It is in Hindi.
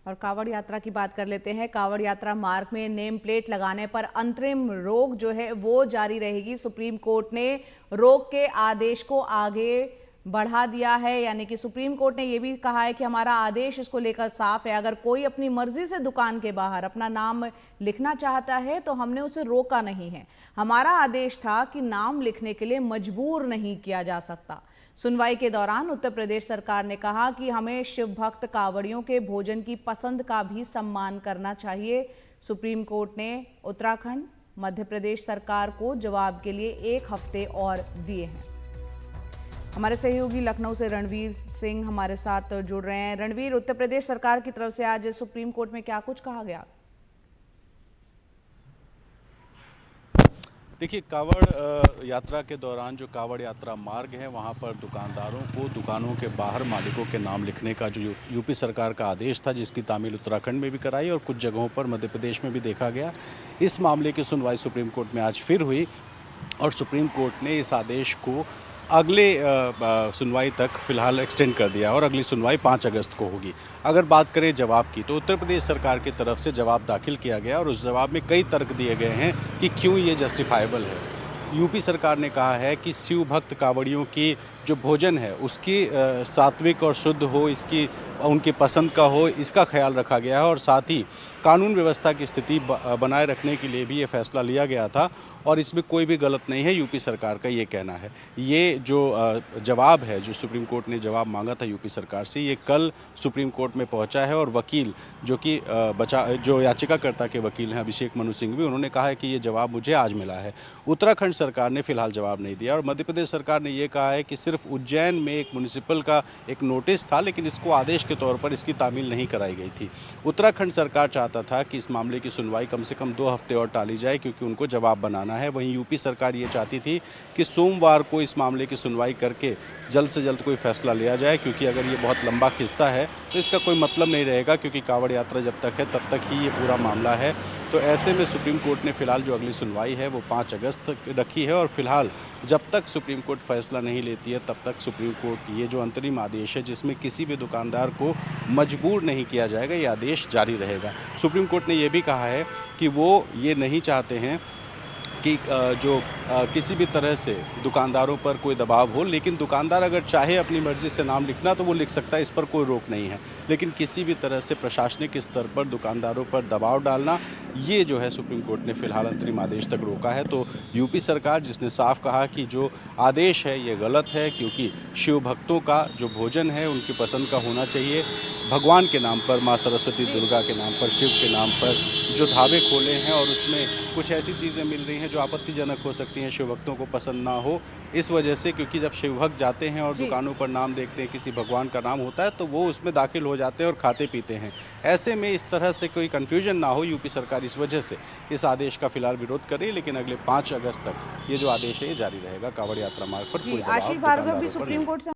और कांवड़ यात्रा की बात कर लेते हैं। कांवड़ यात्रा मार्ग में नेम प्लेट लगाने पर अंतरिम रोक जो है वो जारी रहेगी। सुप्रीम कोर्ट ने रोक के आदेश को आगे बढ़ा दिया है, यानी कि सुप्रीम कोर्ट ने यह भी कहा है कि हमारा आदेश इसको लेकर साफ है। अगर कोई अपनी मर्जी से दुकान के बाहर अपना नाम लिखना चाहता है तो हमने उसे रोका नहीं है। हमारा आदेश था कि नाम लिखने के लिए मजबूर नहीं किया जा सकता। सुनवाई के दौरान उत्तर प्रदेश सरकार ने कहा कि हमें शिव भक्त कांवड़ियों के भोजन की पसंद का भी सम्मान करना चाहिए। सुप्रीम कोर्ट ने उत्तराखंड, मध्य प्रदेश सरकार को जवाब के लिए 1 हफ्ते और दिए हैं। हमारे सहयोगी लखनऊ से रणवीर सिंह हमारे साथ जुड़ रहे हैं। रणवीर, उत्तर प्रदेश सरकार की तरफ से आज सुप्रीम कोर्ट में क्या कुछ कहा गया? देखिए, कांवड़ यात्रा के दौरान जो कांवड़ यात्रा मार्ग है वहाँ पर दुकानदारों को दुकानों के बाहर मालिकों के नाम लिखने का जो यूपी सरकार का आदेश था, जिसकी तामील उत्तराखंड में भी कराई और कुछ जगहों पर मध्य प्रदेश में भी देखा गया। इस मामले की सुनवाई सुप्रीम कोर्ट में आज फिर हुई और सुप्रीम कोर्ट ने इस आदेश को अगले सुनवाई तक फ़िलहाल एक्सटेंड कर दिया और अगली सुनवाई 5 अगस्त को होगी। अगर बात करें जवाब की, तो उत्तर प्रदेश सरकार की तरफ से जवाब दाखिल किया गया और उस जवाब में कई तर्क दिए गए हैं कि क्यों ये जस्टिफाइबल है। यूपी सरकार ने कहा है कि शिव भक्त कांवड़ियों की जो भोजन है उसकी सात्विक और शुद्ध हो, इसकी उनकी पसंद का हो, इसका ख्याल रखा गया है और साथ ही कानून व्यवस्था की स्थिति बनाए रखने के लिए भी ये फैसला लिया गया था और इसमें कोई भी गलत नहीं है, यूपी सरकार का ये कहना है। ये जो जवाब है, जो सुप्रीम कोर्ट ने जवाब मांगा था यूपी सरकार से, ये कल सुप्रीम कोर्ट में पहुंचा है और वकील जो याचिकाकर्ता के वकील हैं अभिषेक मनु सिंघवी, उन्होंने कहा है कि ये जवाब मुझे आज मिला है। उत्तराखंड सरकार ने फिलहाल जवाब नहीं दिया और मध्य प्रदेश सरकार ने ये कहा है कि सिर्फ उज्जैन में एक म्युनिसिपल का एक नोटिस था, लेकिन इसको आदेश के तौर पर इसकी तामील नहीं कराई गई थी। उत्तराखंड सरकार चाहता था कि इस मामले की सुनवाई कम से कम 2 हफ्ते और टाली जाए क्योंकि उनको जवाब बनाना है। वहीं यूपी सरकार ये चाहती थी कि सोमवार को इस मामले की सुनवाई करके जल्द से जल्द कोई फैसला लिया जाए, क्योंकि अगर ये बहुत लंबा खिंचता है तो इसका कोई मतलब नहीं रहेगा, क्योंकि कांवड़ यात्रा जब तक है तब तक ही ये पूरा मामला है। तो ऐसे में सुप्रीम कोर्ट ने फिलहाल जो अगली सुनवाई है वो 5 अगस्त तक रखी है और फिलहाल जब तक सुप्रीम कोर्ट फैसला नहीं लेती है तब तक सुप्रीम कोर्ट ये जो अंतरिम आदेश है, जिसमें किसी भी दुकानदार को मजबूर नहीं किया जाएगा, ये आदेश जारी रहेगा। सुप्रीम कोर्ट ने ये भी कहा है कि वो ये नहीं चाहते हैं कि किसी भी तरह से दुकानदारों पर कोई दबाव हो, लेकिन दुकानदार अगर चाहे अपनी मर्ज़ी से नाम लिखना तो वो लिख सकता है, इस पर कोई रोक नहीं है। लेकिन किसी भी तरह से प्रशासनिक स्तर पर दुकानदारों पर दबाव डालना, ये जो है सुप्रीम कोर्ट ने फिलहाल अंतरिम आदेश तक रोका है। तो यूपी सरकार, जिसने साफ कहा कि जो आदेश है ये गलत है, क्योंकि शिव भक्तों का जो भोजन है उनकी पसंद का होना चाहिए। भगवान के नाम पर, माँ सरस्वती दुर्गा के नाम पर, शिव के नाम पर जो ढाबे खोले हैं और उसमें कुछ ऐसी चीज़ें मिल रही हैं जो आपत्तिजनक हो सकती हैं, शिव भक्तों को पसंद ना हो, इस वजह से, क्योंकि जब शिव भक्त जाते हैं और दुकानों पर नाम देखते हैं, किसी भगवान का नाम होता है तो वो उसमें दाखिल हो जाते हैं और खाते पीते हैं। ऐसे में इस तरह से कोई कन्फ्यूजन ना हो, यूपी सरकार इस वजह से इस आदेश का फिलहाल विरोध कर रही है। लेकिन अगले 5 अगस्त तक ये जो आदेश है ये जारी रहेगा। कांवड़ यात्रा मार्ग पर कोई दबाव आशीष भार्गव भी दुकानदारों पर सुप्रीम नहीं। कोर्ट से